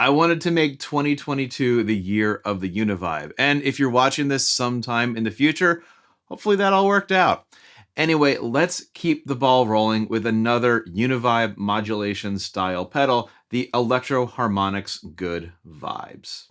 I wanted to make 2022 the year of the UniVibe. And if you're watching this sometime in the future, hopefully that all worked out. Anyway, let's keep the ball rolling with another UniVibe modulation style pedal, the Electro Harmonix Good Vibes.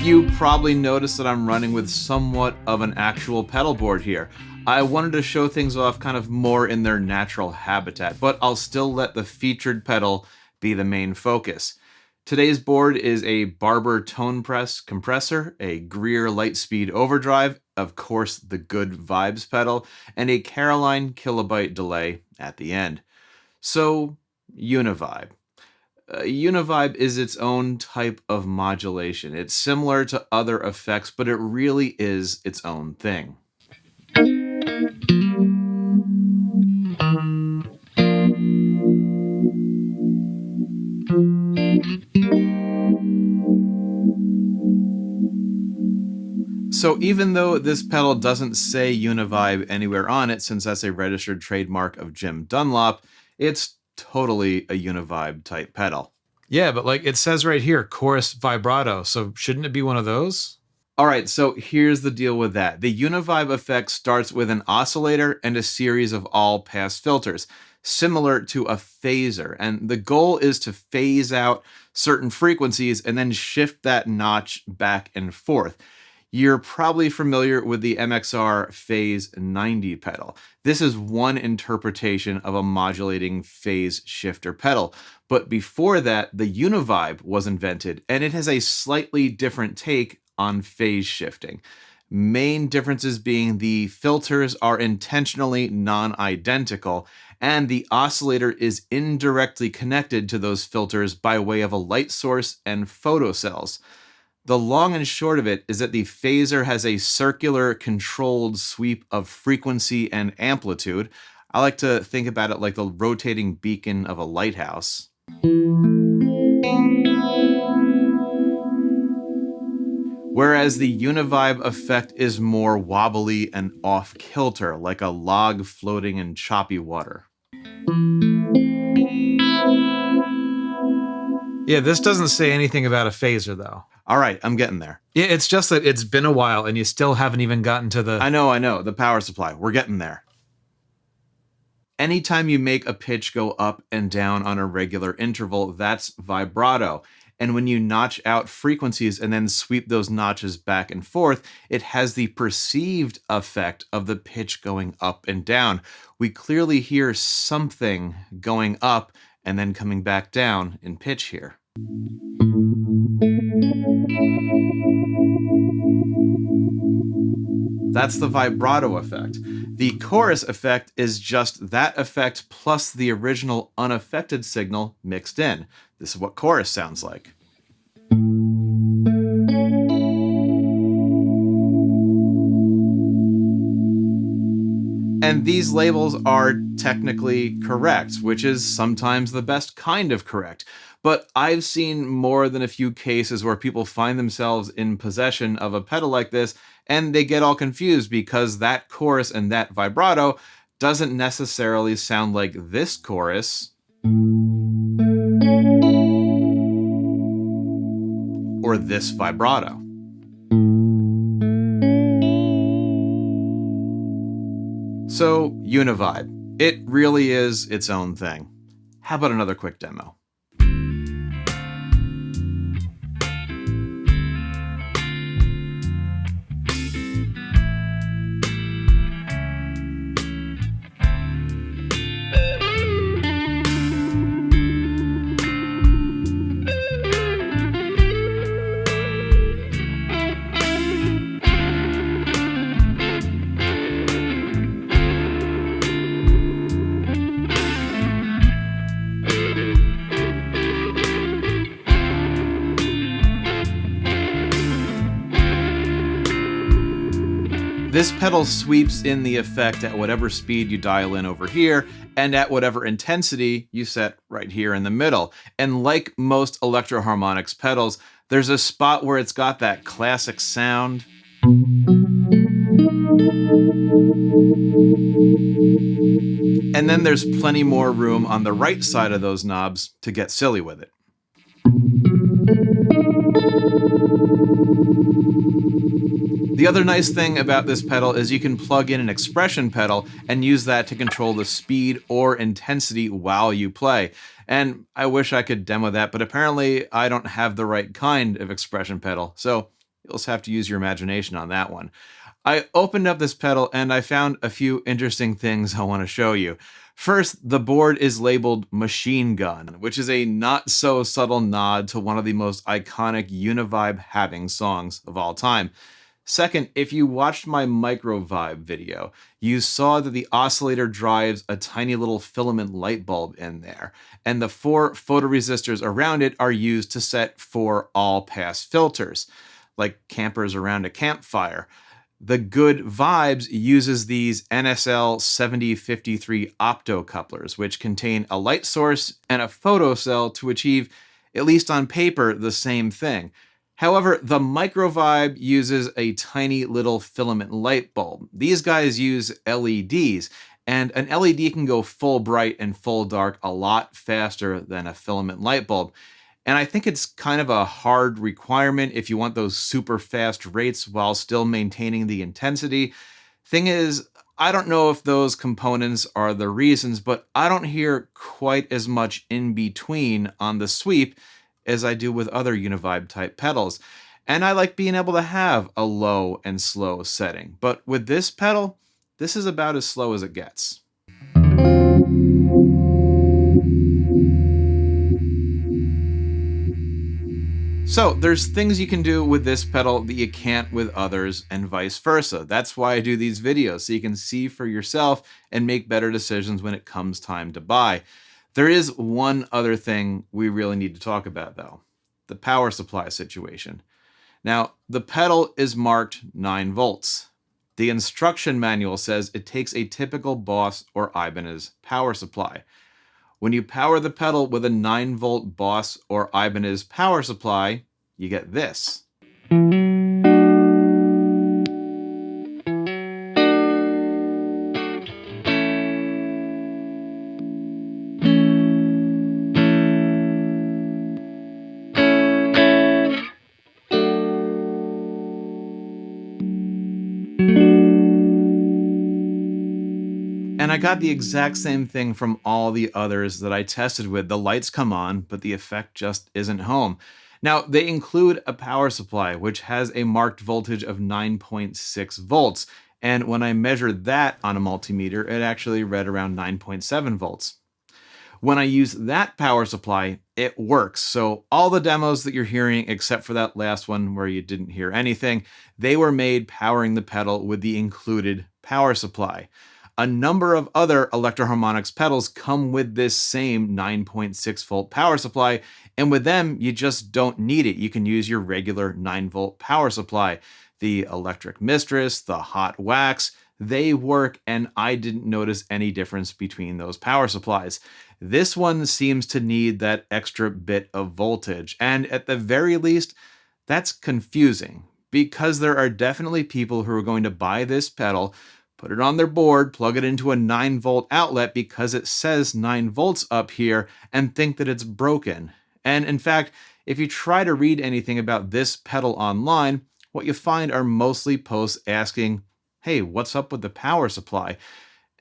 You probably noticed that I'm running with somewhat of an actual pedal board here. I wanted to show things off kind of more in their natural habitat, but I'll still let the featured pedal be the main focus. Today's board is a Barber Tone Press compressor, a Greer Lightspeed Overdrive, of course the Good Vibes pedal, and a Caroline kilobyte delay at the end. So, UniVibe. Uni-Vibe is its own type of modulation. It's similar to other effects, but it really is its own thing. So even though this pedal doesn't say UniVibe anywhere on it, since that's a registered trademark of Jim Dunlop, it's totally a UniVibe type pedal. Yeah, but like it says right here, chorus vibrato. So shouldn't it be one of those? All right, so here's the deal with that. The UniVibe effect starts with an oscillator and a series of all-pass filters, similar to a phaser. And the goal is to phase out certain frequencies and then shift that notch back and forth. You're probably familiar with the MXR Phase 90 pedal. This is one interpretation of a modulating phase shifter pedal. But before that, the UniVibe was invented, and it has a slightly different take on phase shifting. Main differences being the filters are intentionally non-identical, and the oscillator is indirectly connected to those filters by way of a light source and photocells. The long and short of it is that the phaser has a circular controlled sweep of frequency and amplitude. I like to think about it like the rotating beacon of a lighthouse. Whereas the UniVibe effect is more wobbly and off-kilter, like a log floating in choppy water. Yeah, this doesn't say anything about a phaser, though. All right, I'm getting there. Yeah, it's just that it's been a while and you still haven't even gotten to the... I know, the power supply. We're getting there. Anytime you make a pitch go up and down on a regular interval, that's vibrato. And when you notch out frequencies and then sweep those notches back and forth, it has the perceived effect of the pitch going up and down. We clearly hear something going up and then coming back down in pitch here. That's the vibrato effect. The chorus effect is just that effect plus the original unaffected signal mixed in. This is what chorus sounds like. And these labels are technically correct, which is sometimes the best kind of correct. But I've seen more than a few cases where people find themselves in possession of a pedal like this, and they get all confused because that chorus and that vibrato doesn't necessarily sound like this chorus or this vibrato. So, Univibe. It really is its own thing. How about another quick demo? This pedal sweeps in the effect at whatever speed you dial in over here and at whatever intensity you set right here in the middle. And like most Electro Harmonix pedals, there's a spot where it's got that classic sound. And then there's plenty more room on the right side of those knobs to get silly with it. The other nice thing about this pedal is you can plug in an expression pedal and use that to control the speed or intensity while you play. And I wish I could demo that, but apparently I don't have the right kind of expression pedal, so you'll just have to use your imagination on that one. I opened up this pedal and I found a few interesting things I want to show you. First, the board is labeled Machine Gun, which is a not so subtle nod to one of the most iconic Uni-Vibe having songs of all time. Second, if you watched my Micro-Vibe video, you saw that the oscillator drives a tiny little filament light bulb in there, and the 4 photoresistors around it are used to set 4 all-pass filters, like campers around a campfire. The Good Vibes uses these NSL 7053 optocouplers, which contain a light source and a photocell to achieve, at least on paper, the same thing. However, the Micro-Vibe uses a tiny little filament light bulb. These guys use LEDs, and an LED can go full bright and full dark a lot faster than a filament light bulb. And I think it's kind of a hard requirement if you want those super fast rates while still maintaining the intensity. Thing is, I don't know if those components are the reasons, but I don't hear quite as much in between on the sweep as I do with other Uni-Vibe type pedals. And I like being able to have a low and slow setting. But with this pedal, this is about as slow as it gets. So there's things you can do with this pedal that you can't with others and vice versa. That's why I do these videos, so you can see for yourself and make better decisions when it comes time to buy. There is one other thing we really need to talk about though, the power supply situation. Now, the pedal is marked 9 volts. The instruction manual says it takes a typical Boss or Ibanez power supply. When you power the pedal with a 9-volt Boss or Ibanez power supply, you get this. And I got the exact same thing from all the others that I tested with. The lights come on, but the effect just isn't home. Now, they include a power supply, which has a marked voltage of 9.6 volts. And when I measured that on a multimeter, it actually read around 9.7 volts. When I use that power supply, it works. So all the demos that you're hearing, except for that last one where you didn't hear anything, they were made powering the pedal with the included power supply. A number of other Electro Harmonix pedals come with this same 9.6 volt power supply, and with them, you just don't need it. You can use your regular 9 volt power supply. The Electric Mistress, the Hot Wax, they work, and I didn't notice any difference between those power supplies. This one seems to need that extra bit of voltage, and at the very least, that's confusing, because there are definitely people who are going to buy this pedal, put it on their board, plug it into a 9-volt outlet because it says 9 volts up here, and think that it's broken. And in fact, if you try to read anything about this pedal online, what you find are mostly posts asking, hey, what's up with the power supply?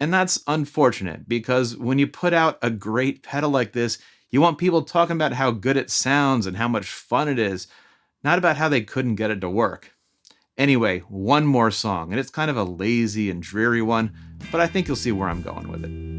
And that's unfortunate because when you put out a great pedal like this, you want people talking about how good it sounds and how much fun it is, not about how they couldn't get it to work. Anyway, one more song, and it's kind of a lazy and dreary one, but I think you'll see where I'm going with it.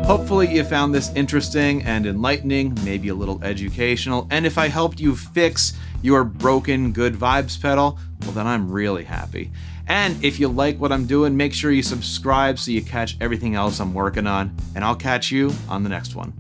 Hopefully you found this interesting and enlightening, maybe a little educational, and if I helped you fix your broken Good Vibes pedal, well then I'm really happy. And if you like what I'm doing, make sure you subscribe so you catch everything else I'm working on, and I'll catch you on the next one.